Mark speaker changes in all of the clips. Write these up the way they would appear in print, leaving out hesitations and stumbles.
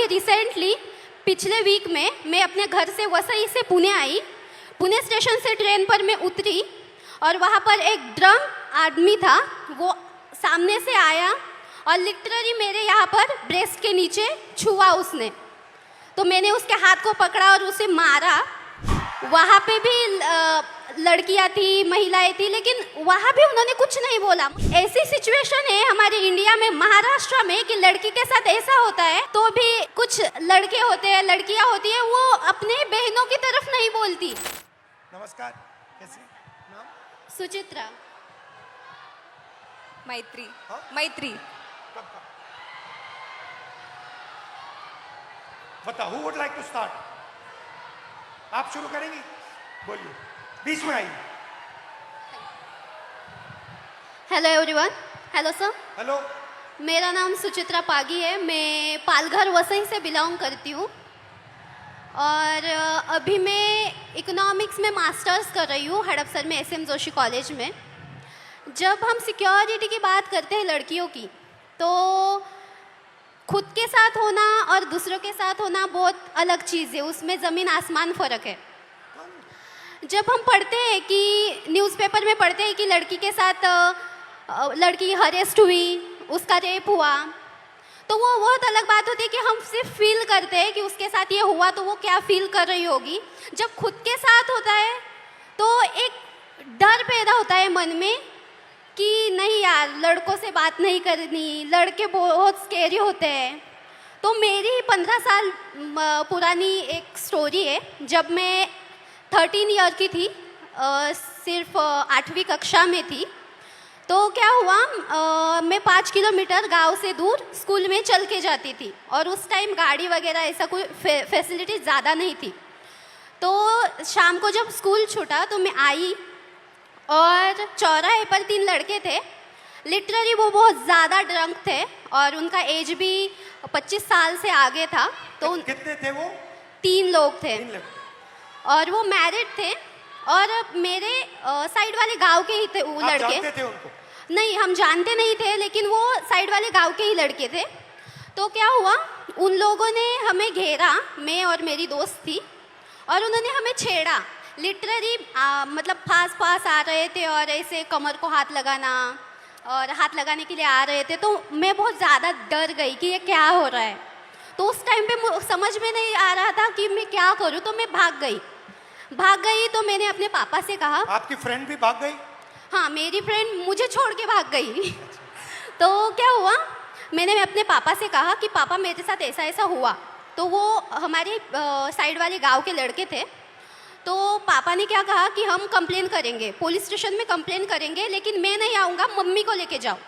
Speaker 1: अभी रिसेंटली पिछले वीक में मैं अपने घर से वसई से पुणे आई। पुणे स्टेशन से ट्रेन पर मैं उतरी और वहाँ पर एक ड्रंक आदमी था, वो सामने से आया और लिटरली मेरे यहाँ पर ब्रेस्ट के नीचे छुआ उसने। तो मैंने उसके हाथ को पकड़ा और उसे मारा। वहाँ पे भी लड़कियाँ थी, महिलाएं थी, लेकिन वहाँ भी उन्होंने कुछ नहीं बोला। ऐसी सिचुएशन है हमारे इंडिया में, महाराष्ट्र में, कि लड़की के साथ ऐसा होता है तो भी कुछ लड़के होते हैं, लड़कियाँ होती है, वो अपने बहनों की तरफ नहीं बोलती।
Speaker 2: नमस्कार, कैसे नाम?
Speaker 1: सुचित्रा।
Speaker 3: मैत्री।
Speaker 2: हाँ?
Speaker 3: मैत्री।
Speaker 2: कब का? बताओ, who would like to start? आप शुरू करेंगी? बोलिए, बीच में आइए।
Speaker 1: Hello everyone. Hello sir.
Speaker 2: Hello.
Speaker 1: मेरा नाम सुचित्रा पागी है। मैं पालघर वसई से बिलोंग करती हूँ और अभी मैं इकोनॉमिक्स में मास्टर्स कर रही हूँ हड़पसर में SM जोशी कॉलेज में। जब हम सिक्योरिटी की बात करते हैं लड़कियों की, तो खुद के साथ होना और दूसरों के साथ होना बहुत अलग चीज़ है, उसमें ज़मीन आसमान फ़र्क है। जब हम पढ़ते हैं कि न्यूज़पेपर में पढ़ते हैं कि लड़की के साथ लड़की हरेस्ट हुई, उसका रेप हुआ, तो वो बहुत अलग बात होती है कि हम सिर्फ फील करते हैं कि उसके साथ ये हुआ तो वो क्या फील कर रही होगी। जब खुद के साथ होता है तो एक डर पैदा होता है मन में कि नहीं यार, लड़कों से बात नहीं करनी, लड़के बहुत स्केरी होते हैं। तो मेरी 15 साल पुरानी एक स्टोरी है। जब मैं 13 ईयर की थी, सिर्फ 8वीं कक्षा में थी, तो क्या हुआ, मैं 5 किलोमीटर गांव से दूर स्कूल में चल के जाती थी और उस टाइम गाड़ी वगैरह ऐसा कोई फैसिलिटी ज़्यादा नहीं थी। तो शाम को जब स्कूल छूटा तो मैं आई और चौराहे पर 3 लड़के थे। लिटरली वो बहुत ज़्यादा ड्रंक थे और उनका एज भी 25 साल से आगे था। तो
Speaker 2: कितने थे वो?
Speaker 1: 3 लोग थे
Speaker 2: 3 लोग।
Speaker 1: और वो मैरिड थे और मेरे साइड वाले गांव के ही थे वो
Speaker 2: आप
Speaker 1: लड़के।
Speaker 2: जानते थे उनको?
Speaker 1: नहीं, हम जानते नहीं थे, लेकिन वो साइड वाले गांव के ही लड़के थे। तो क्या हुआ, उन लोगों ने हमें घेरा, मैं और मेरी दोस्त थी, और उन्होंने हमें छेड़ा। लिटरली मतलब पास आ रहे थे और ऐसे कमर को हाथ लगाना और हाथ लगाने के लिए आ रहे थे। तो मैं बहुत ज़्यादा डर गई कि ये क्या हो रहा है। तो उस टाइम पे समझ में नहीं आ रहा था कि मैं क्या करूं, तो मैं भाग गई। तो मैंने अपने पापा से कहा।
Speaker 2: आपकी फ्रेंड भी भाग गई?
Speaker 1: हाँ, मेरी फ्रेंड मुझे छोड़ के भाग गई। तो क्या हुआ, मैंने अपने पापा से कहा कि पापा मेरे साथ ऐसा ऐसा हुआ। तो वो हमारे साइड वाले गांव के लड़के थे। तो पापा ने क्या कहा कि हम कंप्लेन करेंगे, पुलिस स्टेशन में कंप्लेन करेंगे, लेकिन मैं नहीं आऊँगा, मम्मी को लेके जाओ।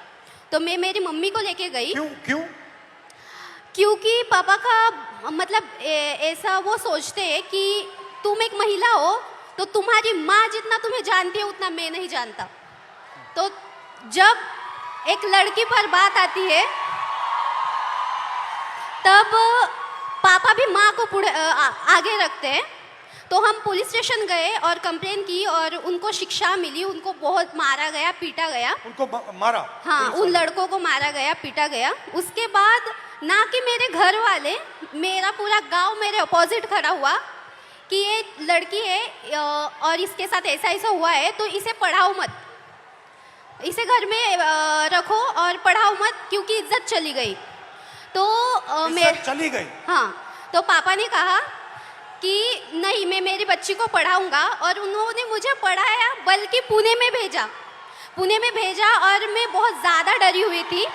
Speaker 1: तो मैं मेरी मम्मी को लेके गई।
Speaker 2: क्यों?
Speaker 1: क्योंकि पापा का मतलब ऐसा वो सोचते हैं कि तुम एक महिला हो तो तुम्हारी माँ जितना तुम्हें जानती है उतना मैं नहीं जानता। तो जब एक लड़की पर बात आती है तब पापा भी माँ को आगे रखते हैं। तो हम पुलिस स्टेशन गए और कंप्लेन की और उनको शिक्षा मिली। उनको बहुत मारा गया, पीटा गया।
Speaker 2: उनको मारा?
Speaker 1: हाँ, उन लड़कों को मारा गया, पीटा गया। उसके बाद ना कि मेरे घर वाले, मेरा पूरा गांव मेरे अपोजिट खड़ा हुआ कि ये लड़की है और इसके साथ ऐसा ऐसा हुआ है, तो इसे पढ़ाओ मत, इसे घर में रखो और पढ़ाओ मत, क्योंकि इज्जत चली गई। तो
Speaker 2: इज्जत चली गई? हाँ।
Speaker 1: तो पापा ने कहा कि नहीं, मैं मेरी बच्ची को पढ़ाऊंगा, और उन्होंने मुझे पढ़ाया, बल्कि पुणे में भेजा। और मैं बहुत ज़्यादा डरी हुई थी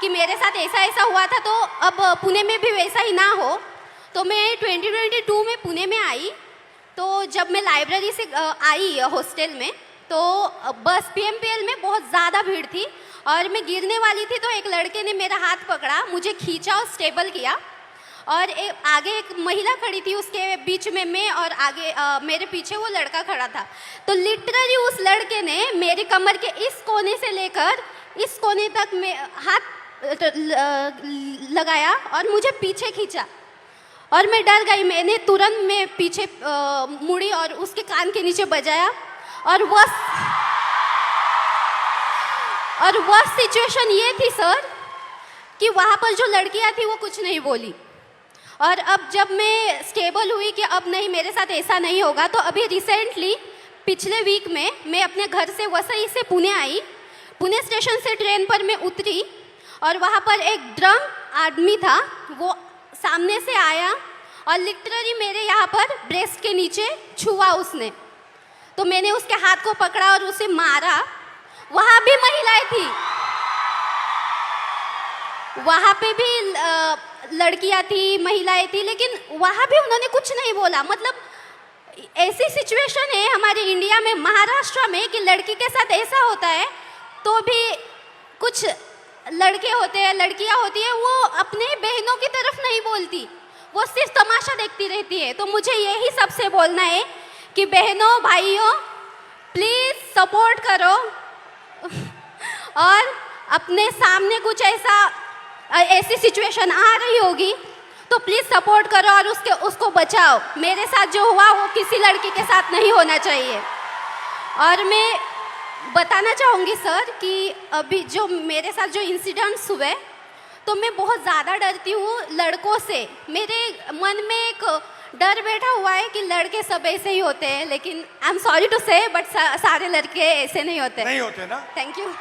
Speaker 1: कि मेरे साथ ऐसा ऐसा हुआ था, तो अब पुणे में भी वैसा ही ना हो। तो मैं 2022 में पुणे में आई। तो जब मैं लाइब्रेरी से आई हॉस्टल में, तो बस PMPL में बहुत ज़्यादा भीड़ थी और मैं गिरने वाली थी। तो एक लड़के ने मेरा हाथ पकड़ा, मुझे खींचा और स्टेबल किया, और आगे एक महिला खड़ी थी, उसके बीच में मैं, और आगे मेरे पीछे वो लड़का खड़ा था। तो लिटरली उस लड़के ने मेरी कमर के इस कोने से लेकर इस कोने तक में हाथ लगाया और मुझे पीछे खींचा और मैं डर गई। मैंने तुरंत में पीछे मुड़ी और उसके कान के नीचे बजाया, और वह सिचुएशन ये थी सर कि वहाँ पर जो लड़कियाँ थी वो कुछ नहीं बोली, और अब जब मैं स्टेबल हुई कि अब नहीं, मेरे साथ ऐसा नहीं होगा, तो अभी रिसेंटली पिछले वीक में मैं अपने घर से वसई से पुणे आई। पुणे स्टेशन से ट्रेन पर मैं उतरी और वहाँ पर एक ड्रंक आदमी था, वो सामने से आया और लिटरली मेरे यहाँ पर ब्रेस्ट के नीचे छुआ उसने। तो मैंने उसके हाथ को पकड़ा और उसे मारा। वहाँ भी महिलाएं थी, वहाँ पे भी लड़कियाँ थी, महिलाएं थी, लेकिन वहाँ भी उन्होंने कुछ नहीं बोला। मतलब ऐसी सिचुएशन है हमारे इंडिया में, महाराष्ट्र में, कि लड़की के साथ ऐसा होता है तो भी कुछ लड़के होते हैं, लड़कियाँ होती है, वो अपने बहनों की तरफ नहीं बोलती, वो सिर्फ तमाशा देखती रहती है। तो मुझे यही सबसे बोलना है कि बहनों भाइयों, प्लीज़ सपोर्ट करो और अपने सामने कुछ ऐसी सिचुएशन आ रही होगी तो प्लीज़ सपोर्ट करो और उसको बचाओ। मेरे साथ जो हुआ वो किसी लड़की के साथ नहीं होना चाहिए। और मैं बताना चाहूँगी सर कि अभी जो मेरे साथ जो इंसिडेंट्स हुए, तो मैं बहुत ज़्यादा डरती हूँ लड़कों से। मेरे मन में एक डर बैठा हुआ है कि लड़के सब ऐसे ही होते हैं, लेकिन आई एम सॉरी टू से बट सारे लड़के ऐसे नहीं होते।
Speaker 2: नहीं होते ना।
Speaker 1: Thank you.